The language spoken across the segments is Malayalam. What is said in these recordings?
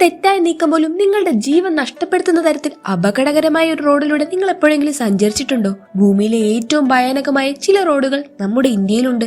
തെറ്റായ നീക്കം പോലും നിങ്ങളുടെ ജീവൻ നഷ്ടപ്പെടുത്തുന്ന തരത്തിൽ അപകടകരമായ ഒരു റോഡിലൂടെ നിങ്ങൾ എപ്പോഴെങ്കിലും സഞ്ചരിച്ചിട്ടുണ്ടോ? ഭൂമിയിലെ ഏറ്റവും ഭയാനകമായ ചില റോഡുകൾ നമ്മുടെ ഇന്ത്യയിലുണ്ട്.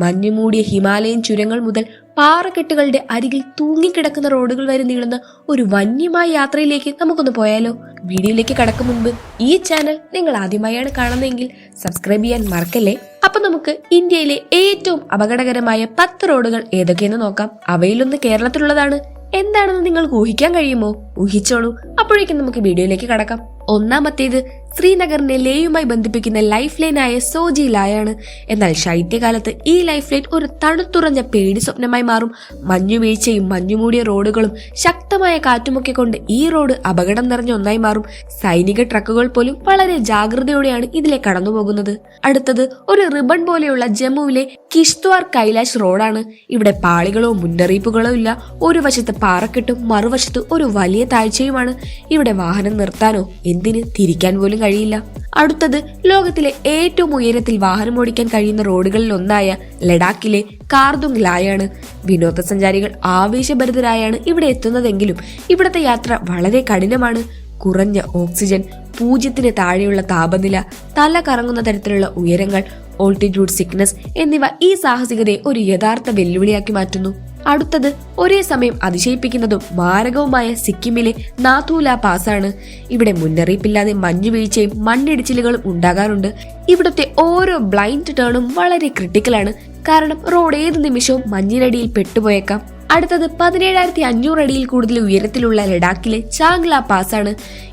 മഞ്ഞുമൂടിയ ഹിമാലയൻ ചുരങ്ങൾ മുതൽ പാറക്കെട്ടുകളുടെ അരികിൽ തൂങ്ങിക്കിടക്കുന്ന റോഡുകൾ വരെ നീളുന്ന ഒരു വന്യമായ യാത്രയിലേക്ക് നമുക്കൊന്ന് പോയാലോ? വീഡിയോയിലേക്ക് കടക്കും മുൻപ് ഈ ചാനൽ നിങ്ങൾ ആദ്യമായാണ് കാണുന്നതെങ്കിൽ സബ്സ്ക്രൈബ് ചെയ്യാൻ മറക്കല്ലേ. അപ്പൊ നമുക്ക് ഇന്ത്യയിലെ ഏറ്റവും അപകടകരമായ 10 റോഡുകൾ ഏതൊക്കെയെന്ന് നോക്കാം. അവയിലൊന്ന് കേരളത്തിലുള്ളതാണ്. എന്താണെന്ന് നിങ്ങൾക്ക് ഊഹിക്കാൻ കഴിയുമോ? ഊഹിച്ചോളൂ. അപ്പോഴേക്കും നമുക്ക് വീഡിയോയിലേക്ക് കടക്കാം. ഒന്നാമത്തേത് ശ്രീനഗറിനെ ലേയുമായി ബന്ധിപ്പിക്കുന്ന ലൈഫ് ലൈനായ സോജി ലായാണ്. എന്നാൽ ശൈത്യകാലത്ത് ഈ ലൈഫ് ലൈൻ ഒരു തണുത്തുറഞ്ഞ പേടി സ്വപ്നമായി മാറും. മഞ്ഞുവീഴ്ചയും മഞ്ഞുമൂടിയ റോഡുകളും ശക്തമായ കാറ്റുമൊക്കെ കൊണ്ട് ഈ റോഡ് അപകടം നിറഞ്ഞ ഒന്നായി മാറും. സൈനിക ട്രക്കുകൾ പോലും വളരെ ജാഗ്രതയോടെയാണ് ഇതിലെ കടന്നു പോകുന്നത്. അടുത്തത് ഒരു റിബൺ പോലെയുള്ള ജമ്മുവിലെ കിഷ്ത്വാർ കൈലാഷ് റോഡാണ്. ഇവിടെ പാളികളോ മുന്നറിയിപ്പുകളോ ഇല്ല. ഒരു വശത്ത് പാറക്കെട്ടും മറുവശത്ത് ഒരു വലിയ താഴ്ചയുമാണ്. ഇവിടെ വാഹനം നിർത്താനോ എന്തിന് തിരിക്കാൻ പോലും കഴിയില്ല. അടുത്തത് ലോകത്തിലെ ഏറ്റവും ഉയരത്തിൽ വാഹനം ഓടിക്കാൻ കഴിയുന്ന റോഡുകളിൽ ഒന്നായ ലഡാക്കിലെ കാർദുങ് ലായാണ്. വിനോദസഞ്ചാരികൾ ആവേശഭരിതരായാണ് ഇവിടെ എത്തുന്നതെങ്കിലും ഇവിടുത്തെ യാത്ര വളരെ കഠിനമാണ്. കുറഞ്ഞ ഓക്സിജൻ, 0 താഴെയുള്ള താപനില, തല കറങ്ങുന്ന തരത്തിലുള്ള ഉയരങ്ങൾ, ഓൾട്ടിറ്റ്യൂഡ് സിക്നസ് എന്നിവ ഈ സാഹസികതയെ ഒരു യഥാർത്ഥ വെല്ലുവിളിയാക്കി മാറ്റുന്നു. അടുത്തത് ഒരേ സമയം അതിശയിപ്പിക്കുന്നതും മാരകവുമായ സിക്കിമിലെ നാഥൂല പാസാണ്. ഇവിടെ മുന്നറിയിപ്പില്ലാതെ മഞ്ഞുവീഴ്ചയും മണ്ണിടിച്ചിലുകളും ഉണ്ടാകാറുണ്ട്. ഇവിടുത്തെ ഓരോ ബ്ലൈൻഡ് ടേണും വളരെ ക്രിട്ടിക്കലാണ്. കാരണം റോഡ് ഏത് നിമിഷവും മഞ്ഞിനടിയിൽ പെട്ടുപോയേക്കാം. അടുത്തത് 17,500 അടിയിൽ കൂടുതൽ ഉയരത്തിലുള്ള ലഡാക്കിലെ ചാങ്ല പാസാണ്.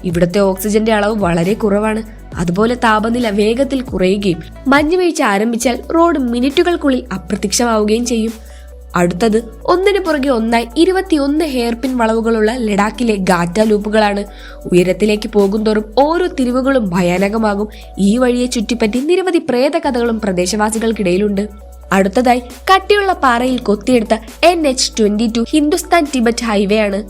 ഇവിടുത്തെ ഓക്സിജന്റെ അളവ് വളരെ കുറവാണ്. അതുപോലെ താപനില വേഗത്തിൽ കുറയുകയും മഞ്ഞുവീഴ്ച ആരംഭിച്ചാൽ റോഡ് മിനിറ്റുകൾക്കുള്ളിൽ അപ്രത്യക്ഷമാവുകയും ചെയ്യും. അടുത്തത് ഒന്നിനു പുറകെ ഒന്നായി 21 ഹെയർപിൻ വളവുകളുള്ള ലഡാക്കിലെ ഗാറ്റ ലൂപ്പുകളാണ്. ഉയരത്തിലേക്ക് പോകുന്തോറും ഓരോ തിരിവുകളും ഭയാനകമാകും. ഈ വഴിയെ ചുറ്റിപ്പറ്റി നിരവധി പ്രേത കഥകളും പ്രദേശവാസികൾക്കിടയിലുണ്ട്. അടുത്തതായി കട്ടിയുള്ള പാറയിൽ കൊത്തിയെടുത്ത NH-22 ഹിന്ദുസ്ഥാൻ ടിബറ്റ് ഹൈവേ ആണ്.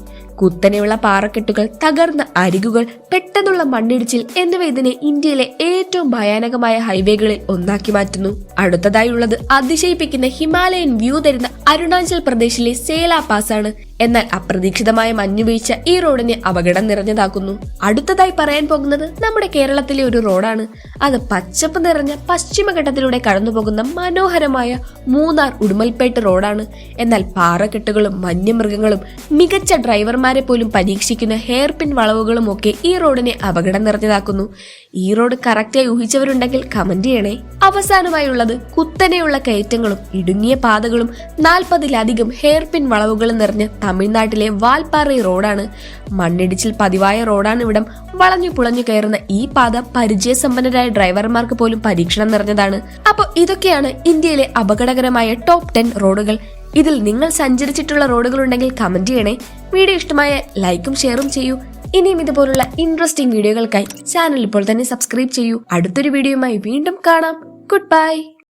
കുത്തനെയുള്ള പാറക്കെട്ടുകൾ, തകർന്ന അരികുകൾ, പെട്ടെന്നുള്ള മണ്ണിടിച്ചിൽ എന്നിവ ഇതിനെ ഇന്ത്യയിലെ ഏറ്റവും ഭയാനകമായ ഹൈവേകളിൽ ഒന്നാക്കി മാറ്റുന്നു. അടുത്തതായുള്ളത് അതിശയിപ്പിക്കുന്ന ഹിമാലയൻ വ്യൂ തരുന്ന അരുണാചൽ പ്രദേശിലെ സേല പാസ് ആണ്. എന്നാൽ അപ്രതീക്ഷിതമായ മഞ്ഞുവീഴ്ച ഈ റോഡിനെ അപകടം നിറഞ്ഞതാക്കുന്നു. അടുത്തതായി പറയാൻ പോകുന്നത് നമ്മുടെ കേരളത്തിലെ ഒരു റോഡാണ്. അത് പച്ചപ്പ് നിറഞ്ഞ പശ്ചിമഘട്ടത്തിലൂടെ കടന്നുപോകുന്ന മനോഹരമായ മൂന്നാർ ഉടുമൽപേട്ട് റോഡാണ്. എന്നാൽ പാറക്കെട്ടുകളും വന്യമൃഗങ്ങളും മികച്ച ഡ്രൈവർമാരെ പോലും പരീക്ഷിക്കുന്ന ഹെയർപിൻ വളവുകളും ഒക്കെ ഈ റോഡിനെ അപകടം നിറഞ്ഞതാക്കുന്നു. ഈ റോഡ് കറക്റ്റായി ഊഹിച്ചവരുണ്ടെങ്കിൽ കമന്റ് ചെയ്യണേ. അവസാനമായുള്ളത് കുത്തനെയുള്ള കയറ്റങ്ങളും ഇടുങ്ങിയ പാതകളും 40-ലധികം ഹെയർപിൻ വളവുകളും നിറഞ്ഞ തമിഴ്നാട്ടിലെ വാൽപ്പാറ റോഡാണ്. മണ്ണിടിച്ചിൽ പതിവായ റോഡാണ് ഇവിടം. വളഞ്ഞു പുളഞ്ഞു കയറുന്ന ഈ പാത പരിചയസമ്പന്നരായ ഡ്രൈവർമാർക്ക് പോലും പരീക്ഷണം നിറഞ്ഞതാണ്. അപ്പോൾ ഇതൊക്കെയാണ് ഇന്ത്യയിലെ അപകടകരമായ ടോപ്പ് 10 റോഡുകൾ. ഇതിൽ നിങ്ങൾ സഞ്ചരിച്ചിട്ടുള്ള റോഡുകൾ ഉണ്ടെങ്കിൽ കമന്റ് ചെയ്യണേ. വീഡിയോ ഇഷ്ടമായ ലൈക്കും ഷെയറും ചെയ്യൂ. ഇനിയും ഇതുപോലുള്ള ഇൻട്രസ്റ്റിംഗ് വീഡിയോകൾക്കായി ചാനൽ ഇപ്പോൾ തന്നെ സബ്സ്ക്രൈബ് ചെയ്യൂ. അടുത്തൊരു വീഡിയോയുമായി വീണ്ടും കാണാം. Good bye.